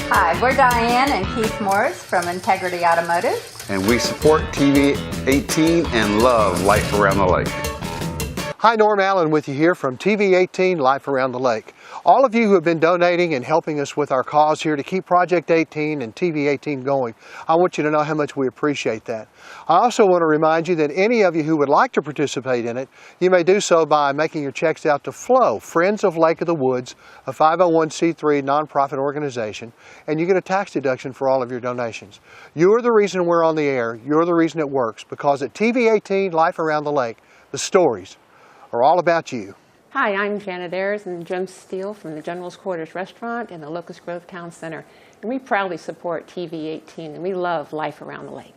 Hi, we're Diane and Keith Morris from Integrity Automotive. And we support TV 18 and love Life Around the Lake. Hi, Norm Allen with you here from TV 18 Life Around the Lake. All of you who have been donating and helping us with our cause here to keep Project 18 and TV 18 going, I want you to know how much we appreciate that. I also want to remind you that any of you who would like to participate in it, you may do so by making your checks out to FLOW, Friends of Lake of the Woods, a 501c3 nonprofit organization, and you get a tax deduction for all of your donations. You're the reason we're on the air. You're the reason it works, because at TV 18 Life Around the Lake, the stories are all about you. Hi, I'm Janet Ayers and Jim Steele from the General's Quarters Restaurant in the Locust Grove Town Center. And we proudly support TV 18 and we love Life Around the Lake.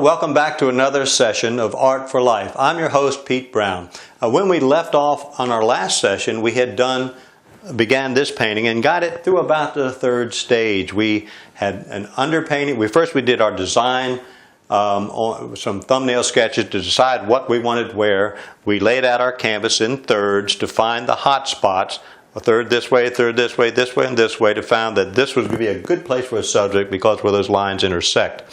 Welcome back to another session of Art for Life. I'm your host, Pete Brown. When we left off on our last session, we had began this painting and got it through about the third stage. We had an underpainting. We did our design, some thumbnail sketches to decide what we wanted where. We laid out our canvas in thirds to find the hot spots. A third this way, a third this way, and this way, to find that this was going to be a good place for a subject because where those lines intersect.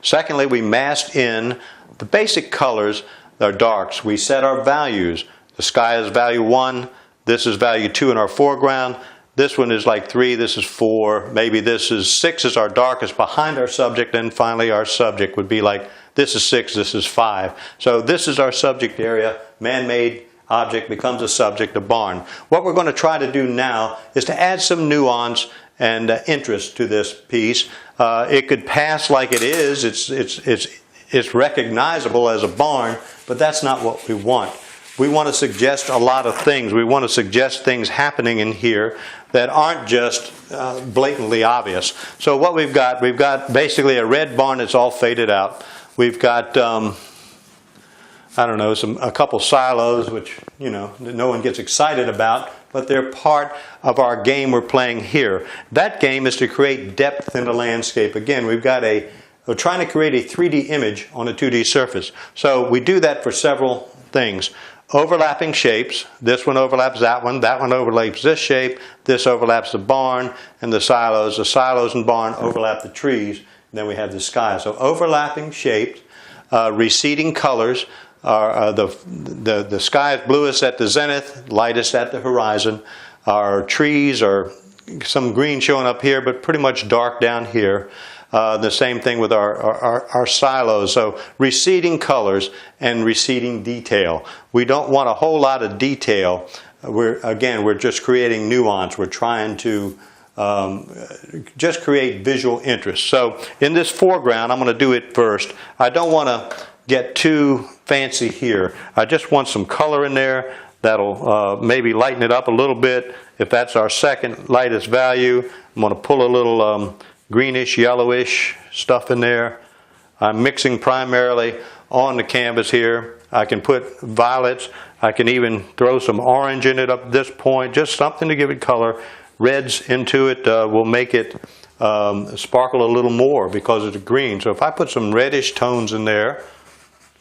Secondly, we masked in the basic colors, our darks. We set our values. The sky is value 1. This is value 2 in our foreground. This one is like 3. This is 4. Maybe this is 6 is our darkest behind our subject. And finally, our subject would be like this is 6, this is 5. So this is our subject area, man-made object becomes a subject, a barn. What we're going to try to do now is to add some nuance and interest to this piece. It could pass like it is. It's recognizable as a barn, but that's not what we want. We want to suggest a lot of things. We want to suggest things happening in here that aren't just blatantly obvious. So what we've got basically a red barn that's all faded out. We've got a couple silos, which, no one gets excited about, but they're part of our game we're playing here. That game is to create depth in the landscape. Again, we're trying to create a 3D image on a 2D surface. So we do that for several things. Overlapping shapes. This one overlaps that one overlaps this shape, this overlaps the barn and the silos. The silos and barn overlap the trees, and then we have the sky. So overlapping shapes, receding colors. The sky is bluest at the zenith, lightest at the horizon. Our trees are some green showing up here, but pretty much dark down here. The same thing with our silos. So receding colors and receding detail. We don't want a whole lot of detail. We're just creating nuance. We're trying to just create visual interest. So in this foreground, I'm going to do it first. I don't want to get too fancy here. I just want some color in there that'll maybe lighten it up a little bit. If that's our second lightest value, I'm going to pull a little greenish, yellowish stuff in there. I'm mixing primarily on the canvas here. I can put violets. I can even throw some orange in it up at this point, just something to give it color. Reds into it will make it sparkle a little more because of the green. So if I put some reddish tones in there,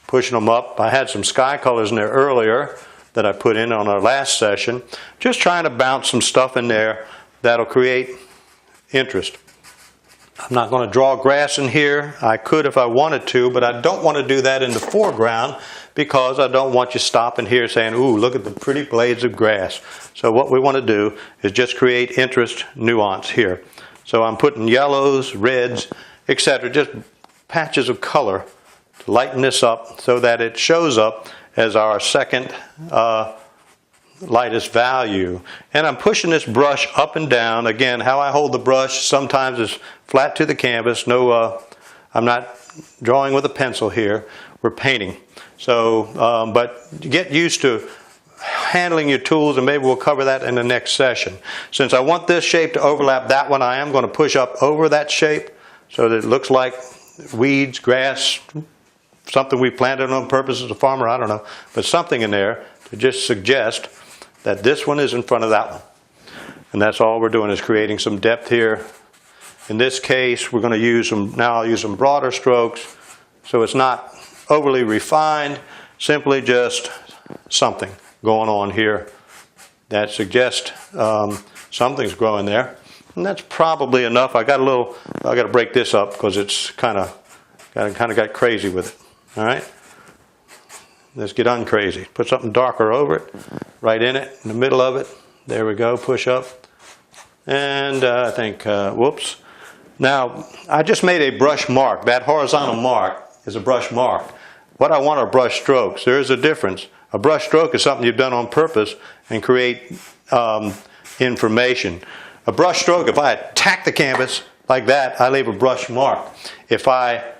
pushing them up. I had some sky colors in there earlier that I put in on our last session. Just trying to bounce some stuff in there that'll create interest. I'm not going to draw grass in here. I could if I wanted to, but I don't want to do that in the foreground because I don't want you stopping here saying, ooh, look at the pretty blades of grass. So what we want to do is just create interest, nuance here. So I'm putting yellows, reds, etc., just patches of color to lighten this up so that it shows up as our second lightest value. And I'm pushing this brush up and down. Again, how I hold the brush sometimes is flat to the canvas. I'm not drawing with a pencil here. we're painting. So, but get used to handling your tools, and maybe we'll cover that in the next session. Since I want this shape to overlap that one, I am going to push up over that shape so that it looks like weeds, grass, something we planted on purpose as a farmer, I don't know, but something in there to just suggest that this one is in front of that one. And that's all we're doing, is creating some depth here. In this case, we're going to use some, now I'll use some broader strokes, so it's not overly refined, simply just something going on here that suggests something's growing there. And that's probably enough. I got to break this up because it's kind of got crazy with it. All right, let's get uncrazy. Put something darker over it, right in it, in the middle of it. There we go. Push up, and I think whoops. Now I just made a brush mark. That horizontal mark is a brush mark. What I want are brush strokes. There is a difference. A brush stroke is something you've done on purpose and create information. A brush stroke, if I attack the canvas like that, I leave a brush mark. If I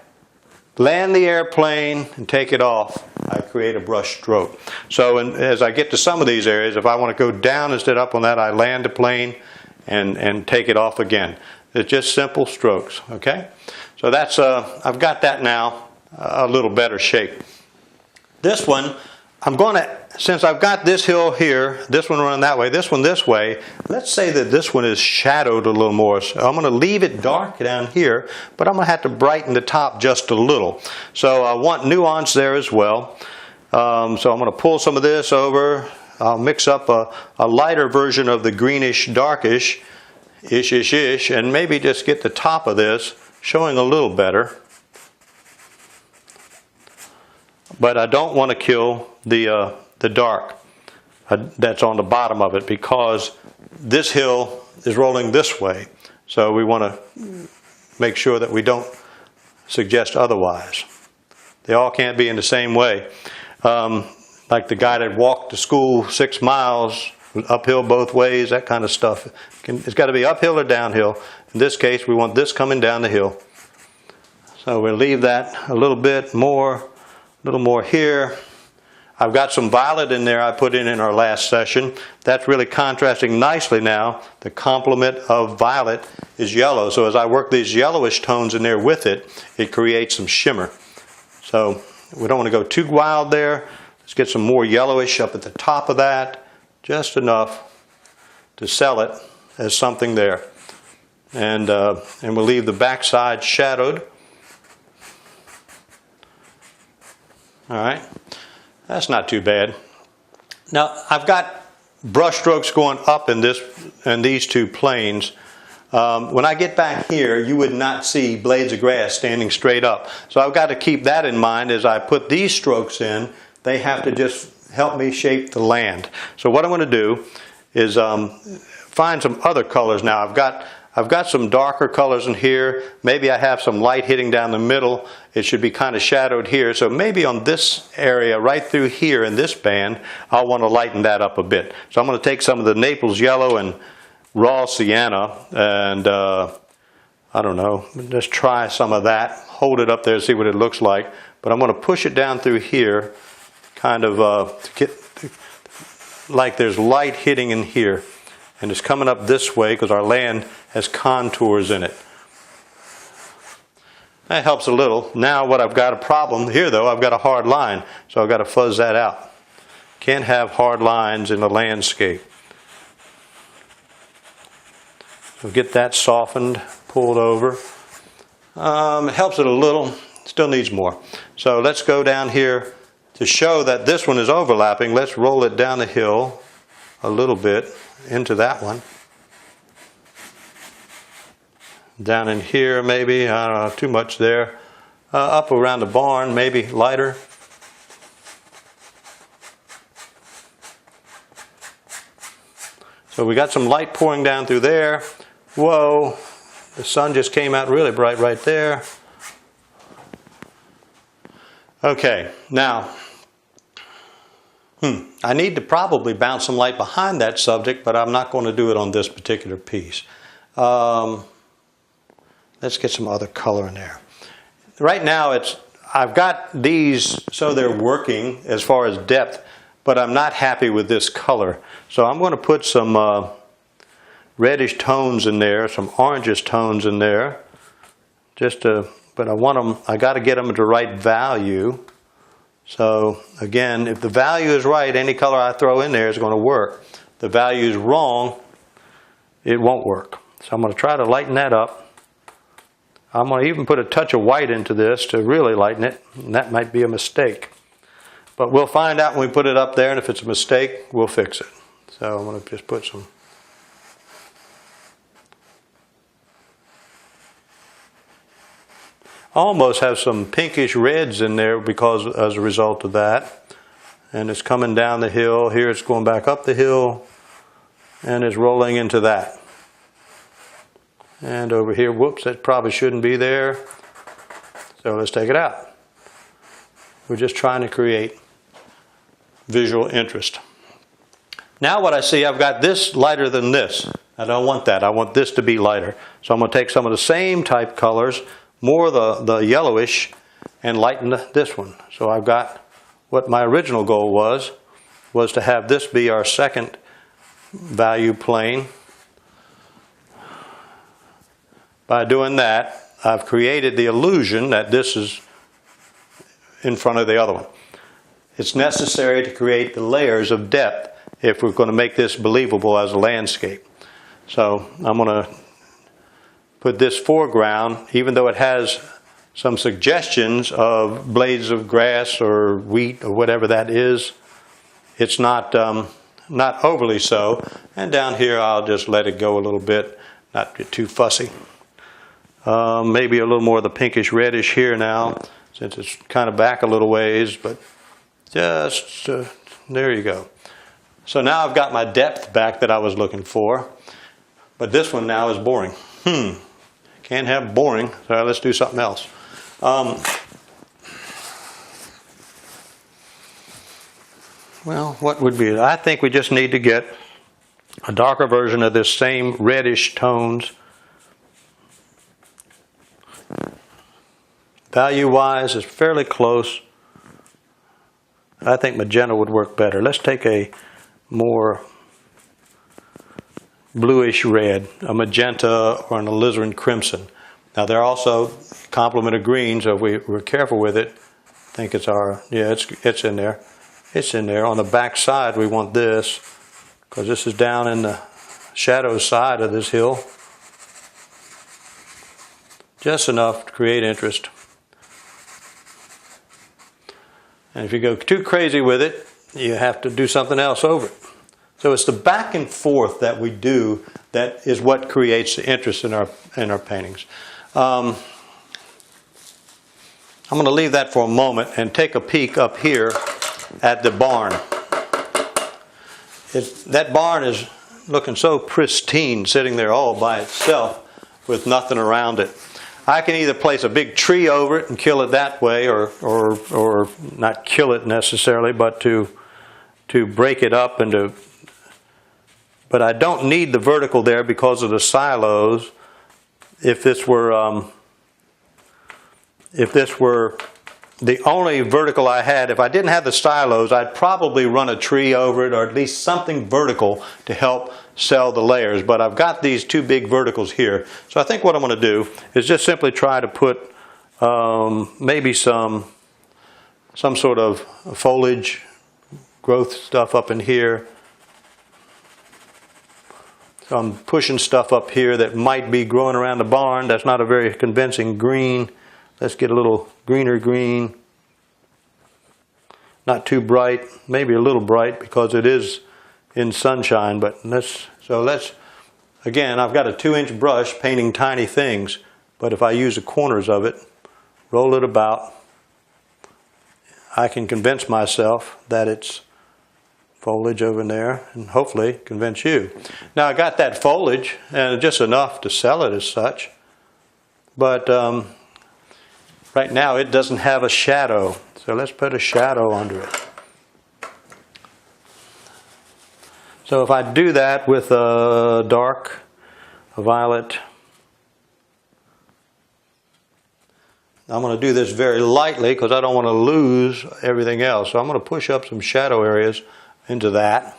land the airplane and take it off, I create a brush stroke. So as I get to some of these areas, if I want to go down instead of up on that, I land the plane and take it off again. It's just simple strokes, okay? So that's, I've got that now, a little better shape. This one, I'm going to, since I've got this hill here, this one running that way, this one this way, let's say that this one is shadowed a little more. So I'm going to leave it dark down here, but I'm going to have to brighten the top just a little. So I want nuance there as well. So I'm going to pull some of this over. I'll mix up a lighter version of the greenish, darkish, ish, and maybe just get the top of this showing a little better. But I don't want to kill the dark that's on the bottom of it, because this hill is rolling this way. So we want to make sure that we don't suggest otherwise. They all can't be in the same way. Like the guy that walked to school 6 miles, uphill both ways, that kind of stuff. It's got to be uphill or downhill. In this case, we want this coming down the hill. So we'll leave that a little bit more, a little more here. I've got some violet in there I put in our last session. That's really contrasting nicely now. The complement of violet is yellow. So as I work these yellowish tones in there with it, it creates some shimmer. So we don't want to go too wild there. Let's get some more yellowish up at the top of that. Just enough to sell it as something there. And we'll leave the backside shadowed. All right. That's not too bad. Now I've got brush strokes going up in these two planes. When I get back here, you would not see blades of grass standing straight up. So I've got to keep that in mind as I put these strokes in. They have to just help me shape the land. So what I'm going to do is find some other colors now. I've got some darker colors in here. Maybe I have some light hitting down the middle. It should be kind of shadowed here. So maybe on this area right through here in this band, I'll want to lighten that up a bit. So I'm going to take some of the Naples yellow and raw sienna and I don't know, just try some of that. Hold it up there and see what it looks like. But I'm going to push it down through here, kind of to get like there's light hitting in here. And it's coming up this way because our land has contours in it. That helps a little. Now what I've got a problem here though, I've got a hard line. So I've got to fuzz that out. Can't have hard lines in the landscape. So get that softened, pulled over. It helps it a little, still needs more. So let's go down here to show that this one is overlapping. Let's roll it down the hill a little bit into that one. Down in here maybe, I don't know, too much there. Up around the barn, maybe lighter. So we got some light pouring down through there. Whoa, the sun just came out really bright right there. Okay, now, I need to probably bounce some light behind that subject, but I'm not going to do it on this particular piece. Let's get some other color in there. Right now, I've got these so they're working as far as depth, but I'm not happy with this color. So I'm going to put some reddish tones in there, some orangish tones in there, but I want them, I got to get them at the right value. So again, if the value is right, any color I throw in there is going to work. If the value is wrong, it won't work. So I'm going to try to lighten that up. I'm going to even put a touch of white into this to really lighten it, and that might be a mistake. But we'll find out when we put it up there, and if it's a mistake, we'll fix it. So I'm going to just put some. Almost have some pinkish reds in there because as a result of that. And it's coming down the hill. Here it's going back up the hill, and it's rolling into that. And over here, whoops, that probably shouldn't be there. So let's take it out. We're just trying to create visual interest. Now what I see, I've got this lighter than this. I don't want that. I want this to be lighter. So I'm going to take some of the same type colors, more the yellowish, and lighten this one. So I've got what my original goal was to have this be our second value plane. By doing that, I've created the illusion that this is in front of the other one. It's necessary to create the layers of depth if we're going to make this believable as a landscape. So I'm going to put this foreground, even though it has some suggestions of blades of grass or wheat or whatever that is, it's not overly so. And down here I'll just let it go a little bit, not get too fussy. Maybe a little more of the pinkish reddish here now, since it's kind of back a little ways, but just there you go. So now I've got my depth back that I was looking for, but this one now is boring. Can't have boring, so let's do something else. Well, what would be it? I think we just need to get a darker version of this same reddish tones. Value-wise, it's fairly close. I think magenta would work better. Let's take a more bluish red, a magenta or an alizarin crimson. Now they're also complement of green, so if we're careful with it, I think it's our, yeah, it's in there. It's in there. On the back side, we want this, because this is down in the shadow side of this hill. Just enough to create interest. And if you go too crazy with it, you have to do something else over it. So it's the back and forth that we do that is what creates the interest in our paintings. I'm going to leave that for a moment and take a peek up here at the barn. That barn is looking so pristine, sitting there all by itself with nothing around it. I can either place a big tree over it and kill it that way, or not kill it necessarily, but to break it up into. But I don't need the vertical there because of the silos. If this were the only vertical I had, if I didn't have the silos, I'd probably run a tree over it, or at least something vertical to help sell the layers. But I've got these two big verticals here. So I think what I'm going to do is just simply try to put maybe some sort of foliage growth stuff up in here. So I'm pushing stuff up here that might be growing around the barn. That's not a very convincing green. Let's get a little greener green. Not too bright, maybe a little bright because it is in sunshine, but let's, again, I've got a 2-inch brush painting tiny things, but if I use the corners of it, roll it about, I can convince myself that it's foliage over there, and hopefully convince you. Now I got that foliage, and just enough to sell it as such, but right now it doesn't have a shadow, so let's put a shadow under it. So if I do that with a dark violet, I'm going to do this very lightly because I don't want to lose everything else. So I'm going to push up some shadow areas into that.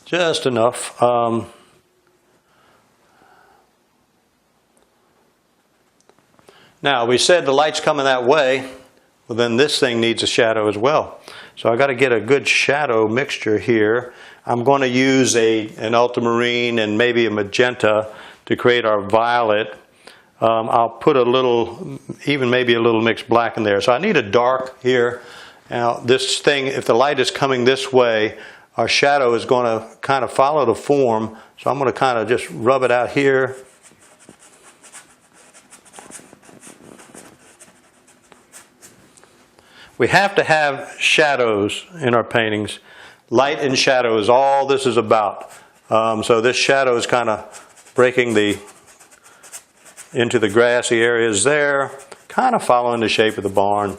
Just enough. Now, we said the light's coming that way. Well, then this thing needs a shadow as well. So I got to get a good shadow mixture here. I'm going to use an ultramarine and maybe a magenta to create our violet. I'll put a little, even maybe a little mixed black in there. So I need a dark here. Now this thing, if the light is coming this way, our shadow is going to kind of follow the form. So I'm going to kind of just rub it out here. We have to have shadows in our paintings. Light and shadow is all this is about. So this shadow is kind of breaking into the grassy areas there, kind of following the shape of the barn.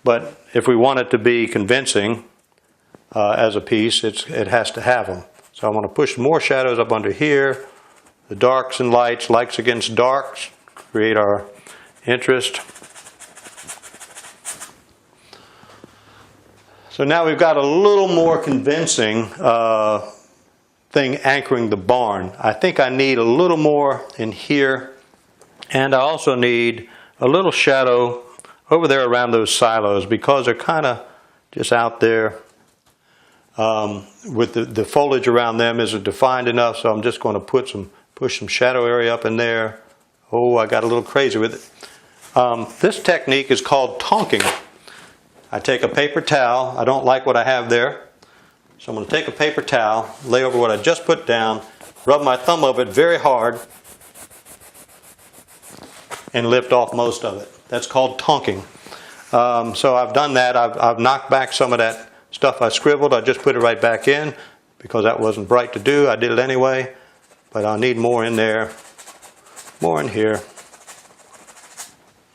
But if we want it to be convincing as a piece, it has to have them. So I'm going to push more shadows up under here. The darks and lights, lights against darks, create our interest. So now we've got a little more convincing thing anchoring the barn. I think I need a little more in here, and I also need a little shadow over there around those silos because they're kind of just out there with the foliage around them isn't defined enough, so I'm just going to push some shadow area up in there. Oh, I got a little crazy with it. This technique is called tonking. I take a paper towel. I don't like what I have there. So I'm going to take a paper towel, lay over what I just put down, rub my thumb over it very hard, and lift off most of it. That's called tonking. So I've done that. I've knocked back some of that stuff I scribbled. I just put it right back in because that wasn't bright to do. I did it anyway, but I need more in there, more in here.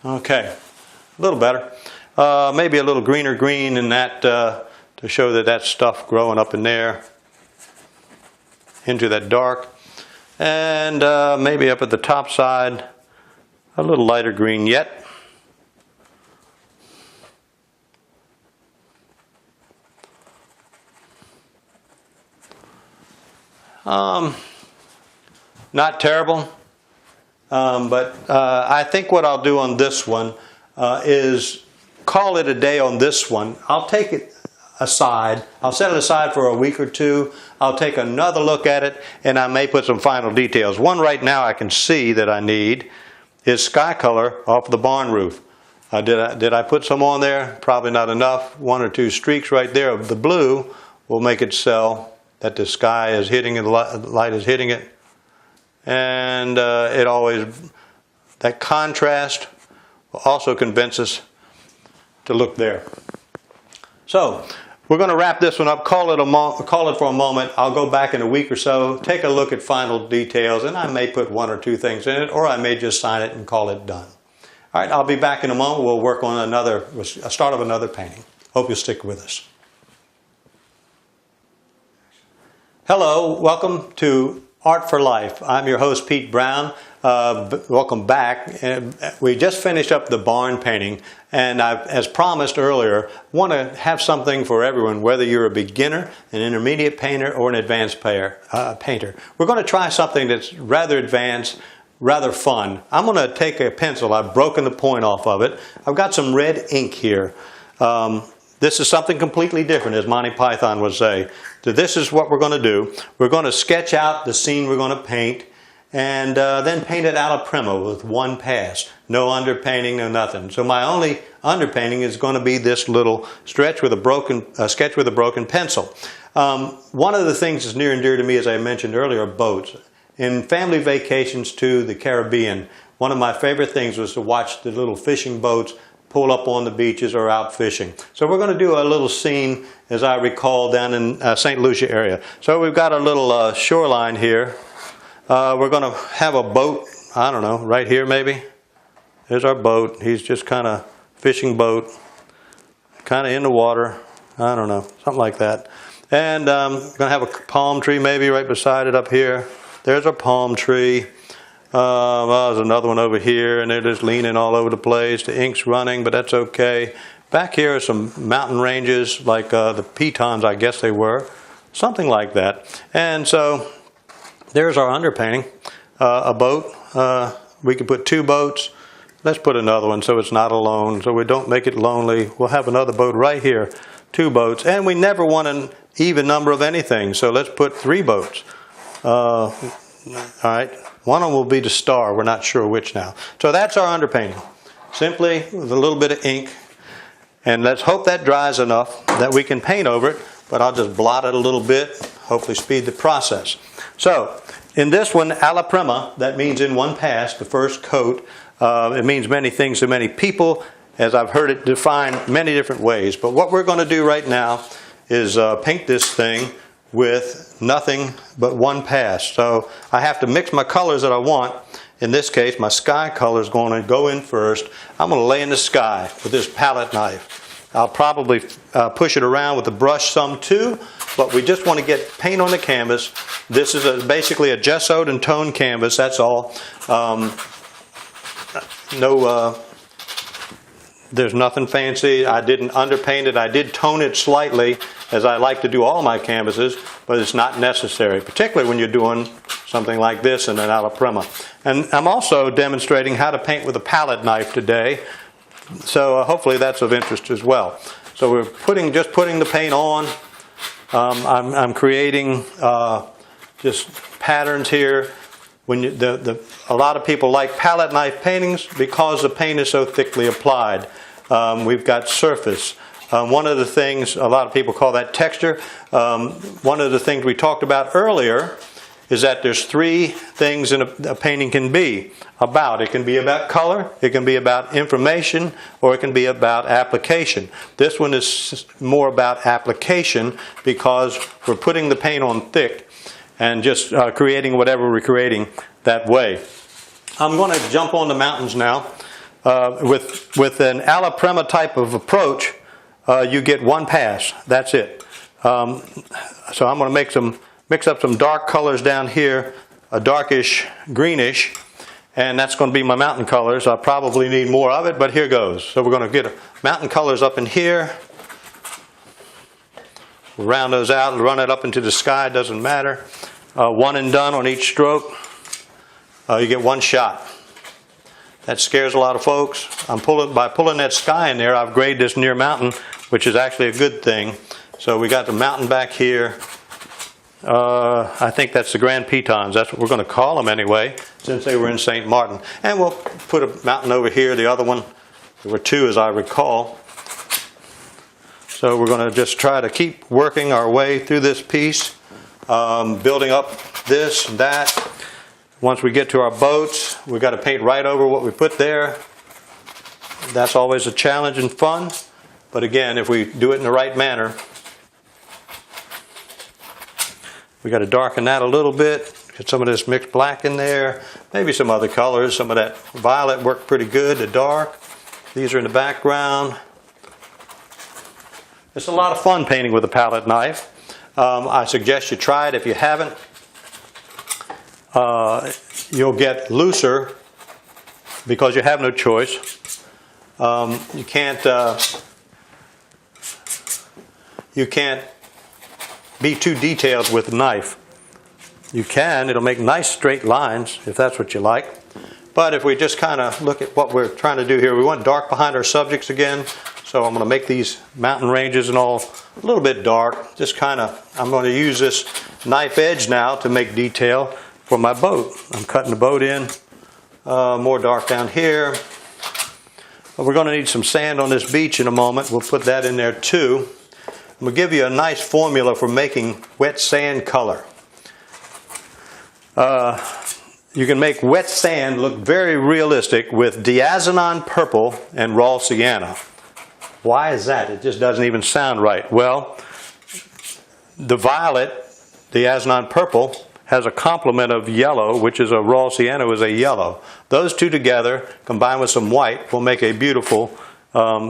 Okay, a little better. Maybe a little greener green in that to show that that's stuff growing up in there into that dark. And maybe up at the top side, a little lighter green yet. Not terrible, but I think what I'll do on this one is call it a day on this one. I'll take it aside. I'll set it aside for a week or two. I'll take another look at it, and I may put some final details. One right now I can see that I need is sky color off the barn roof. Did I put some on there? Probably not enough. One or two streaks right there of the blue will make it sell that the sky is hitting it, the light is hitting it. And it always, that contrast will also convince us to look there. So we're going to wrap this one up, call it for a moment. I'll go back in a week or so, take a look at final details, and I may put one or two things in it, or I may just sign it and call it done. All right, I'll be back in a moment. We'll work on a start of another painting. Hope you'll stick with us. Hello, welcome to Art for Life. I'm your host, Pete Brown. Welcome back. We just finished up the barn painting, and as promised earlier, want to have something for everyone, whether you're a beginner, an intermediate painter, or an advanced painter. We're going to try something that's rather advanced, rather fun. I'm going to take a pencil. I've broken the point off of it. I've got some red ink here. This is something completely different, as Monty Python would say. So this is what we're going to do. We're going to sketch out the scene we're going to paint, and then paint it out of primo with one pass. No underpainting, no nothing. So my only underpainting is going to be this little sketch with a broken pencil. One of the things that's near and dear to me, as I mentioned earlier, are boats. In family vacations to the Caribbean, one of my favorite things was to watch the little fishing boats pull up on the beaches or out fishing. So we're going to do a little scene, as I recall, down in St. Lucia area. So we've got a little shoreline here. We're going to have a boat, I don't know, right here maybe. There's our boat. He's just kind of fishing boat, kind of in the water. I don't know, something like that. And we're going to have a palm tree maybe right beside it up here. There's a palm tree. Well, there's another one over here, and they're just leaning all over the place. The ink's running, but that's okay. Back here are some mountain ranges, like the Tetons, I guess they were, something like that. And so there's our underpainting. A boat. We could put 2 boats. Let's put another one so it's not alone, so we don't make it lonely. We'll have another boat right here, 2 boats. And we never want an even number of anything, so let's put 3 boats. All right, one of them will be the star. We're not sure which now. So that's our underpainting, simply with a little bit of ink. And let's hope that dries enough that we can paint over it, but I'll just blot it a little bit, hopefully speed the process. So in this one, alla prima, that means in one pass, the first coat. It means many things to many people, as I've heard it defined many different ways. But what we're going to do right now is paint this thing with nothing but one pass. So I have to mix my colors that I want. In this case, my sky color is going to go in first. I'm going to lay in the sky with this palette knife. I'll probably push it around with the brush some too, but we just want to get paint on the canvas. This is basically a gessoed and toned canvas, that's all. There's nothing fancy. I didn't underpaint it. I did tone it slightly, as I like to do all my canvases, but it's not necessary, particularly when you're doing something like this in an alla prima. And I'm also demonstrating how to paint with a palette knife today, so hopefully that's of interest as well. So we're just putting the paint on. I'm creating just patterns here. When a lot of people like palette knife paintings because the paint is so thickly applied. We've got surface. One of the things, a lot of people call that texture. One of the things we talked about earlier is that there's 3 things a painting can be about. It can be about color, it can be about information, or it can be about application. This one is more about application because we're putting the paint on thick and just creating whatever we're creating that way. I'm going to jump on the mountains now. With an alla prima type of approach, you get one pass. That's it. So I'm going to mix up some dark colors down here, a darkish greenish, and that's going to be my mountain colors. I probably need more of it, but here goes. So we're going to get mountain colors up in here. We'll round those out and run it up into the sky, doesn't matter. One and done on each stroke. You get one shot. That scares a lot of folks. By pulling that sky in there, I've graded this near mountain, which is actually a good thing. So we got the mountain back here. I think that's the Grand Tetons. That's what we're going to call them anyway, since they were in St. Martin. And we'll put a mountain over here. The other one, there were 2 as I recall. So we're going to just try to keep working our way through this piece, building up this and that. Once we get to our boats, we've got to paint right over what we put there. That's always a challenge and fun. But again, if we do it in the right manner, we got to darken that a little bit. Get some of this mixed black in there. Maybe some other colors. Some of that violet worked pretty good, the dark. These are in the background. It's a lot of fun painting with a palette knife. I suggest you try it if you haven't. You'll get looser because you have no choice. You can't be too detailed with a knife. You can, it'll make nice straight lines if that's what you like. But if we just kind of look at what we're trying to do here, we want dark behind our subjects again. So I'm going to make these mountain ranges and all a little bit dark. Just kind of, I'm going to use this knife edge now to make detail for my boat. I'm cutting the boat in. More dark down here. We're going to need some sand on this beach in a moment. We'll put that in there too. We'll give you a nice formula for making wet sand color. You can make wet sand look very realistic with diazinon purple and raw sienna. Why is that? It just doesn't even sound right. Well, the violet, diazinon purple, has a complement of yellow, which is a raw sienna is a yellow. Those 2 together, combined with some white, will make a beautiful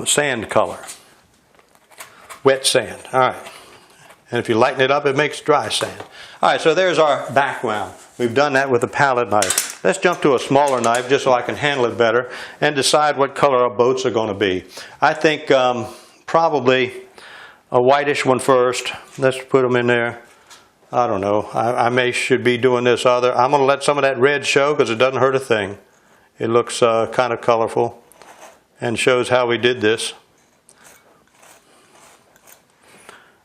sand color. Wet sand. All right. And if you lighten it up, it makes dry sand. All right, so there's our background. We've done that with a palette knife. Let's jump to a smaller knife just so I can handle it better and decide what color our boats are going to be. I think probably a whitish one first. Let's put them in there. I don't know. I should be doing this other. I'm going to let some of that red show because it doesn't hurt a thing. It looks kind of colorful and shows how we did this.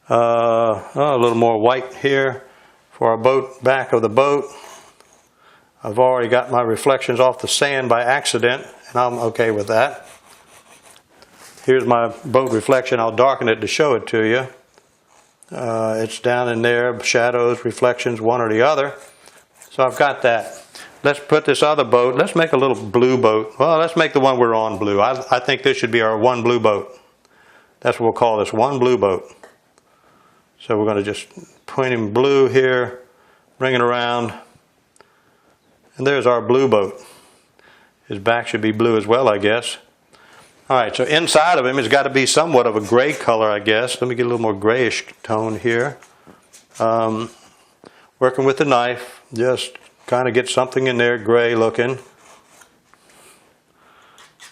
A little more white here for our boat, back of the boat. I've already got my reflections off the sand by accident, and I'm okay with that. Here's my boat reflection. I'll darken it to show it to you. It's down in there, shadows, reflections, one or the other. So I've got that. Let's put this other boat, let's make a little blue boat. Well, let's make the one we're on blue. I think this should be our one blue boat. That's what we'll call this, one blue boat. So we're going to just point him blue here, bring it around. And there's our blue boat. His back should be blue as well, I guess. All right, so inside of him has got to be somewhat of a gray color, I guess. Let me get a little more grayish tone here. Working with the knife, just kind of get something in there, gray looking.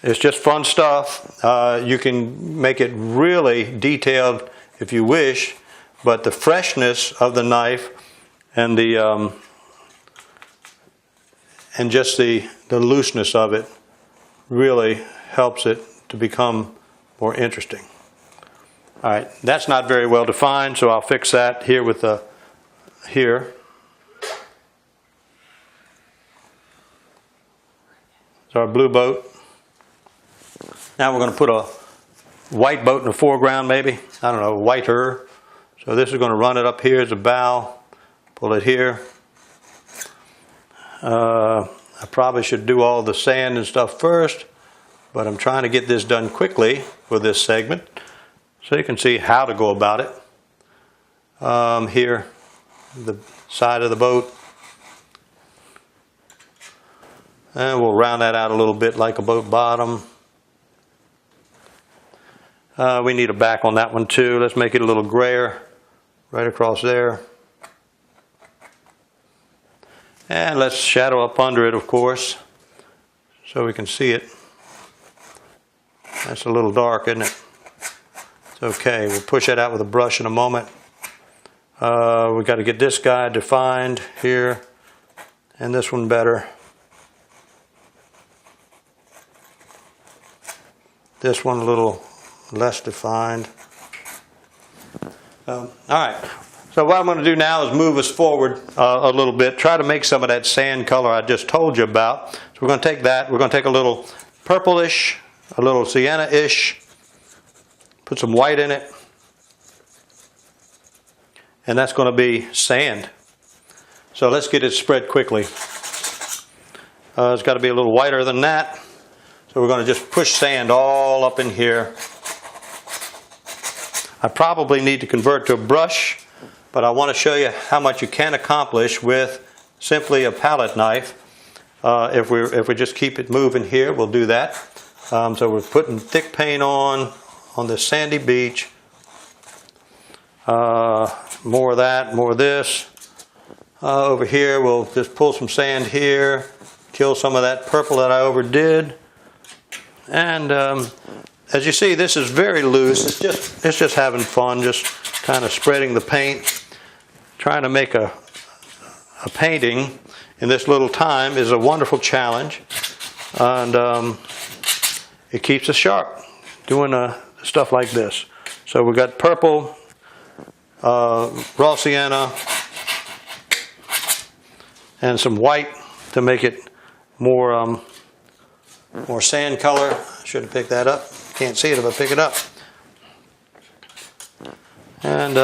It's just fun stuff. You can make it really detailed if you wish, but the freshness of the knife and the and just the looseness of it really helps it to become more interesting. All right, that's not very well defined, so I'll fix that here with the here. It's our blue boat. Now we're going to put a white boat in the foreground, maybe. I don't know, whiter. So this is going to run it up here as a bow. Pull it here. I probably should do all the sand and stuff first, but I'm trying to get this done quickly for this segment so you can see how to go about it. Here, the side of the boat. And we'll round that out a little bit like a boat bottom. We need a back on that one too. Let's make it a little grayer right across there. And let's shadow up under it, of course, so we can see it. That's a little dark, isn't it? It's okay. We'll push that out with a brush in a moment. We've got to get this guy defined here, and this one better. This one a little less defined. All right. So what I'm going to do now is move us forward a little bit, try to make some of that sand color I just told you about. So we're going to take that, we're going to take a little purplish, a little sienna-ish, put some white in it, and that's going to be sand. So let's get it spread quickly. It's got to be a little whiter than that. So we're going to just push sand all up in here. I probably need to convert to a brush, but I want to show you how much you can accomplish with simply a palette knife. If we just keep it moving here, we'll do that. So we're putting thick paint on the sandy beach. More of that, more of this. Over here, we'll just pull some sand here, kill some of that purple that I overdid. And as you see, this is very loose. It's just having fun, just kind of spreading the paint. Trying to make a painting in this little time is a wonderful challenge, and it keeps us sharp doing stuff like this. So we've got purple, raw sienna, and some white to make it more sand color. I should have picked that up. Can't see it if I pick it up. And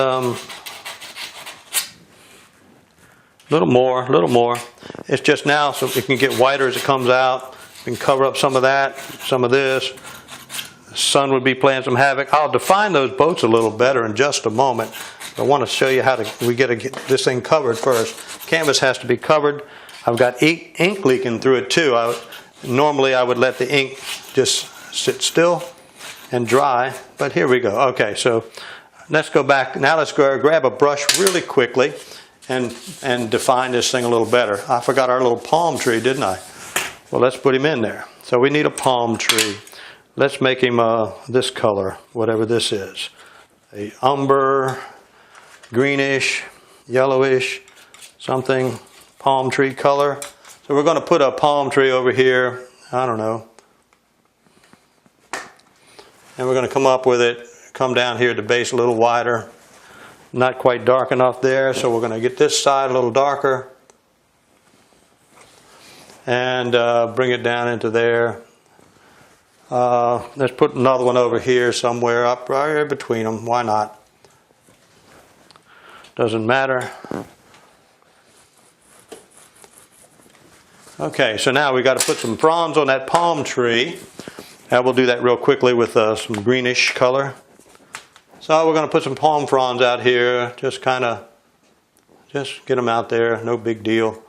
little more. It's just now so it can get whiter as it comes out. We can cover up some of that, some of this. The sun would be playing some havoc. I'll define those boats a little better in just a moment. I want to show you how we get this thing covered first. Canvas has to be covered. I've got ink leaking through it too. Normally I would let the ink just sit still and dry, but here we go. Okay, so let's go back. Now let's go grab a brush really quickly and define this thing a little better. I forgot our little palm tree, didn't I? Well, let's put him in there. So we need a palm tree. Let's make him this color, whatever this is. A umber, greenish, yellowish, something, palm tree color. So we're going to put a palm tree over here, I don't know. And we're going to come up with it, come down here at the base a little wider. Not quite dark enough there, so we're going to get this side a little darker. And bring it down into there. Let's put another one over here somewhere up right between them. Why not? Doesn't matter. Okay, so now we got to put some fronds on that palm tree. And we'll do that real quickly with some greenish color. So we're going to put some palm fronds out here. Just get them out there. No big deal.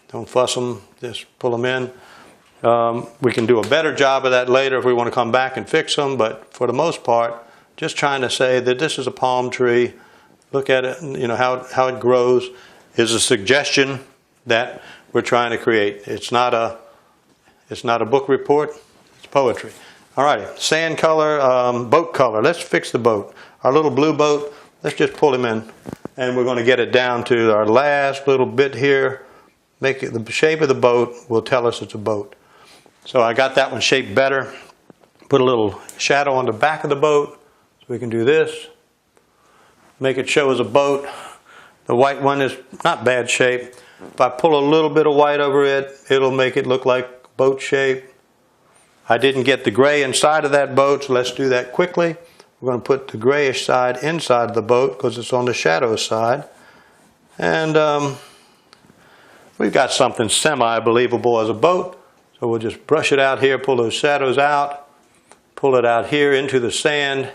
Don't fuss them. Just pull them in. We can do a better job of that later if we want to come back and fix them. But for the most part, just trying to say that this is a palm tree. Look at it. You know how it grows is a suggestion that we're trying to create. It's not a book report. It's poetry. All righty. Sand color, boat color. Let's fix the boat. Our little blue boat. Let's just pull him in, and we're going to get it down to our last little bit here. Make it the shape of the boat will tell us it's a boat. So I got that one shaped better. Put a little shadow on the back of the boat. So we can do this. Make it show as a boat. The white one is not bad shape. If I pull a little bit of white over it, it'll make it look like boat shape. I didn't get the gray inside of that boat, so let's do that quickly. We're going to put the grayish side inside of the boat because it's on the shadow side. And we've got something semi-believable as a boat. So we'll just brush it out here, pull those shadows out, pull it out here into the sand,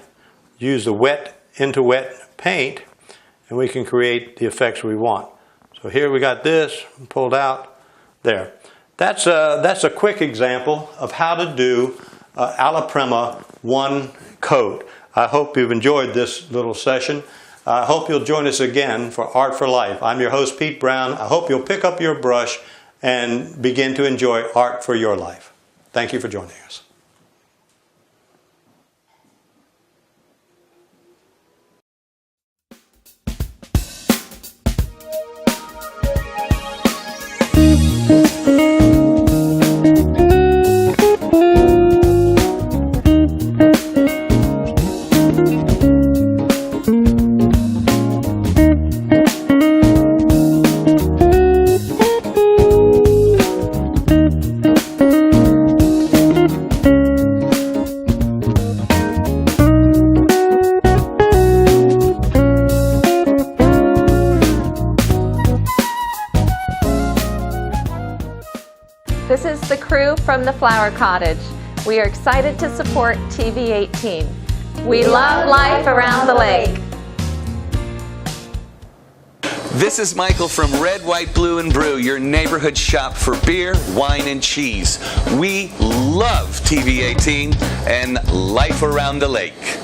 use the wet into wet paint, and we can create the effects we want. So here we got this pulled out there. That's a quick example of how to do alla prima one coat. I hope you've enjoyed this little session. I hope you'll join us again for Art for Life. I'm your host, Pete Brown. I hope you'll pick up your brush and begin to enjoy art for your life. Thank you for joining us. This is the crew from the Flower Cottage. We are excited to support TV18. We love life around the lake. This is Michael from Red, White, Blue, and Brew, your neighborhood shop for beer, wine, and cheese. We love TV18 and life around the lake.